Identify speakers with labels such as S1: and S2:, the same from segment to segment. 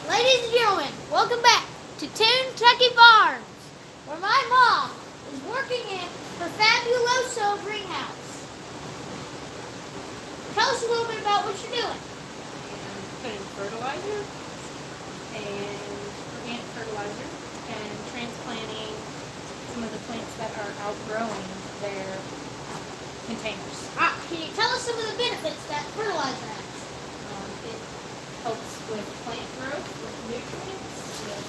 S1: Ladies and gentlemen, welcome back to Toontucky Farms, where my mom is working in her fabuloso greenhouse. Tell us a little bit about what you're doing.
S2: And putting fertilizer and organic fertilizer and transplanting some of the plants that are outgrowing their containers.
S1: Can you tell us some of the benefits that fertilizer has?
S2: It helps with plant growth, with nutrients, with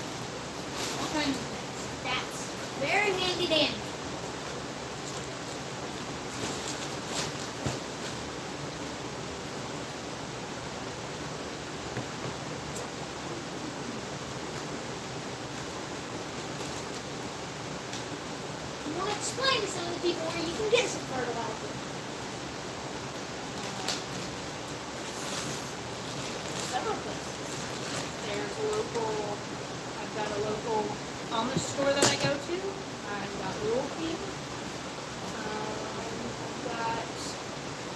S2: all kinds of things.
S1: That's very handy dandy. You want to explain to some of the people where you can get some fertilizer?
S2: Several places. There's a local, I've got a local Amish store that I go to. I've got Rural Feed. I've got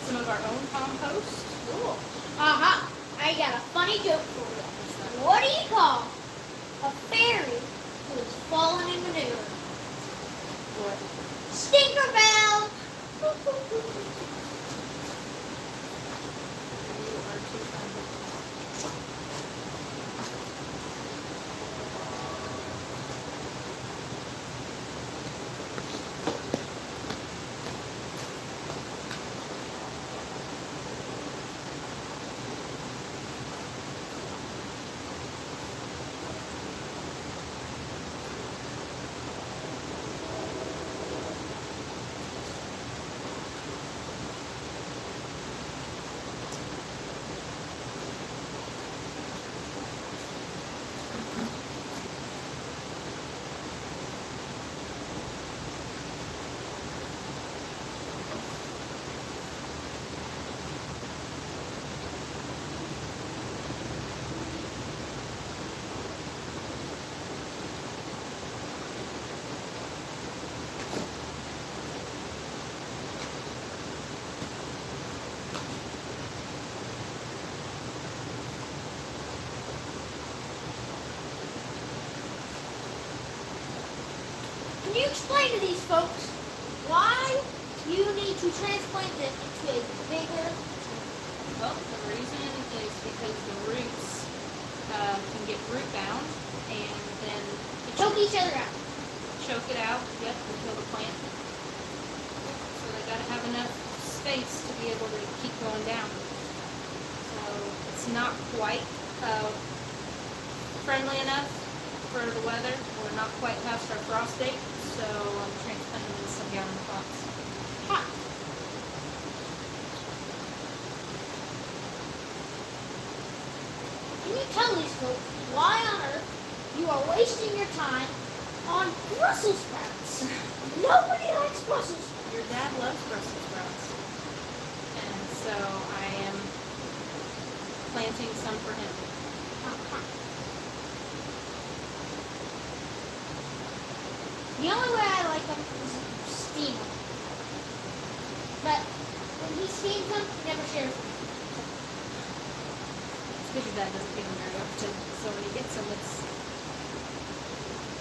S2: some of our own compost.
S1: Cool. Aha! I got a funny joke for you. What do you call a fairy who is fallen in manure?
S2: What?
S1: Stinker bell!
S2: You are too funny.
S1: Can you explain to these folks why you need to transplant them into a bigger?
S2: Well, the reason is because the roots can get root bound and then
S1: Choke each other out.
S2: choke it out, yep, and kill the plant. So they gotta have enough space to be able to keep going down. So it's not quite friendly enough for the weather. We're not quite past our frost date, so I'm transplanting in some gallon pots.
S1: Ha! Can you tell these folks why on earth you are wasting your time on Brussels sprouts? Nobody likes Brussels sprouts.
S2: Your dad loves Brussels sprouts, and so I am planting some for him.
S1: The only way I like them is steam them. But when he steams them, he never shares them.
S2: It's because your dad doesn't get them very often, so when he gets them,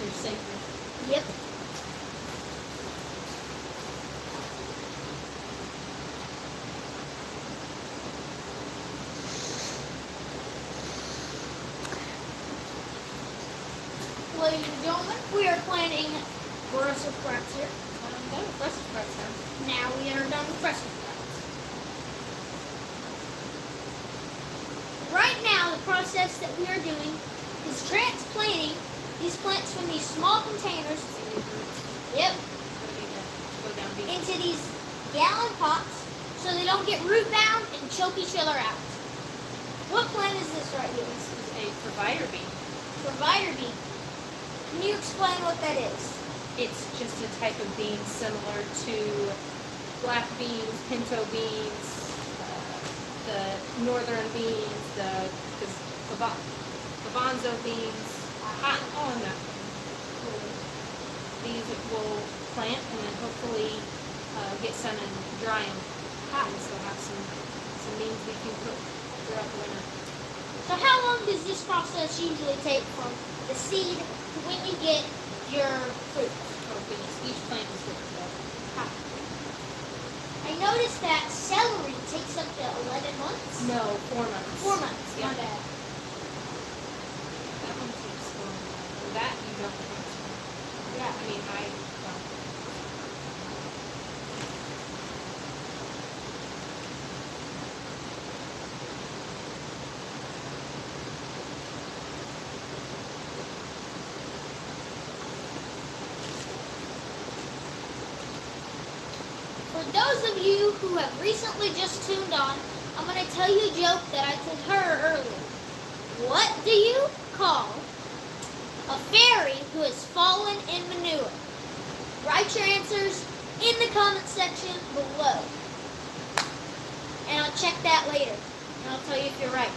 S2: they're sacred.
S1: Yep. Ladies and gentlemen, we are planting Brussels sprouts here.
S2: I'm done with Brussels sprouts now.
S1: Now we are done with Brussels sprouts. Right now, the process that we are doing is transplanting these plants from these small containers,
S2: See these roots?
S1: yep,
S2: Go down deep.
S1: into these gallon pots so they don't get root bound and choke each other out. What plant is this right here?
S2: This is a provider bean.
S1: Provider bean. Can you explain what that is?
S2: It's just a type of bean similar to black beans, pinto beans, the northern beans, the garbanzo beans, oh no. These we'll plant and then hopefully get sun and dry them. And so have some beans we can cook throughout the winter.
S1: So how long does this process usually take from the seed to when you get your fruit?
S2: Oh goodness, each plant is different though.
S1: I noticed that celery takes up to 11 months.
S2: No, 4 months.
S1: 4 months,
S2: Yeah.
S1: my bad.
S2: That one takes 4 months. That you don't think so.
S1: Yeah.
S2: I mean, I don't.
S1: For those of you who have recently just tuned on, I'm going to tell you a joke that I told her earlier. What do you call a fairy who has fallen in manure? Write your answers in the comment section below. And I'll check that later. And I'll tell you if you're right.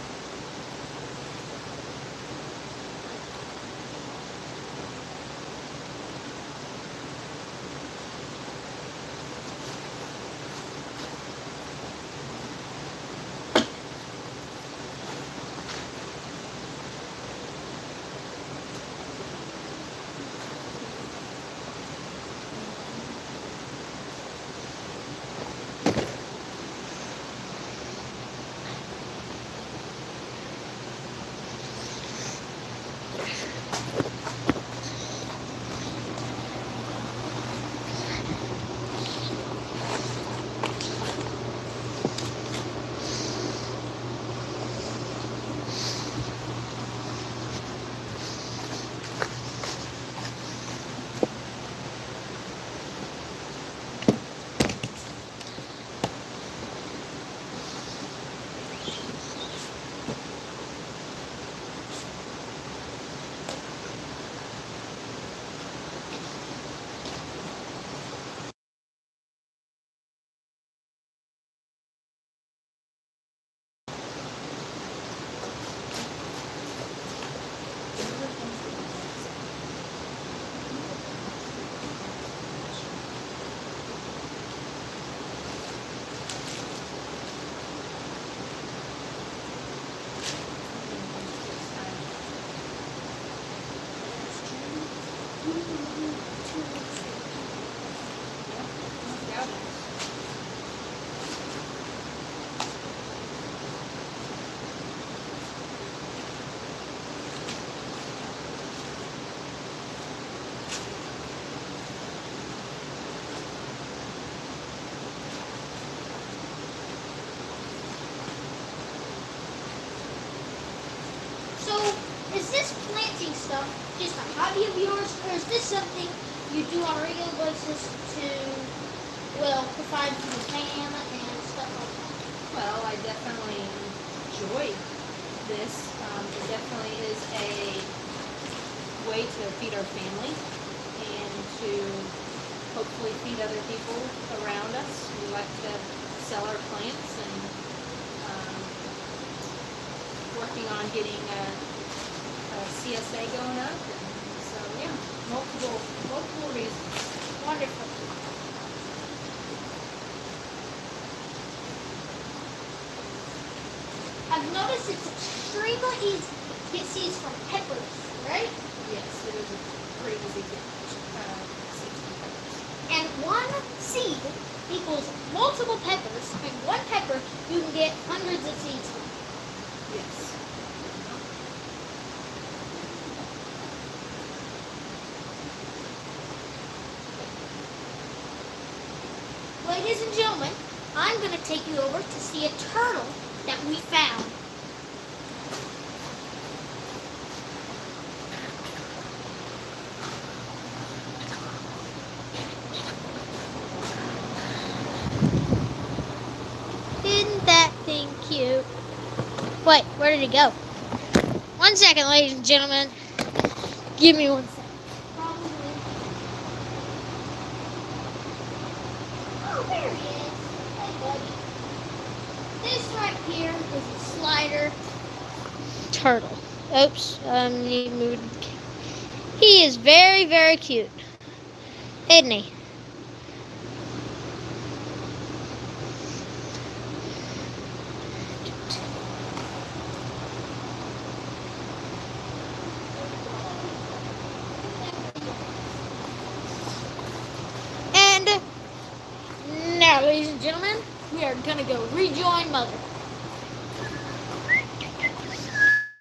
S1: So, is this planting stuff just a hobby of yours, or is this something you do on a regular basis to, well, provide for the fam and stuff like that?
S2: Well, I definitely enjoy this. It definitely is a way to feed our family and to hopefully feed other people around us. We like to sell our plants and working on getting a CSA going up. And so yeah, multiple reasons.
S1: Wonderful. I've noticed it's extremely easy to get seeds from peppers, right?
S2: Yes, it is a pretty easy get seeds from peppers.
S1: And one seed equals multiple peppers, and one pepper you can get hundreds of seeds from.
S2: Yes.
S1: Ladies and gentlemen, I'm going to take you over to see a turtle that we found. Isn't that thing cute? Wait, where did it go? 1 second, ladies and gentlemen. Give me 1 second. Probably. Oh, there he is. Hey, buddy. This right here is a slider turtle. Oops, he moved. He is very, very cute. isn't he? And now, ladies and gentlemen, we are gonna go rejoin Mother.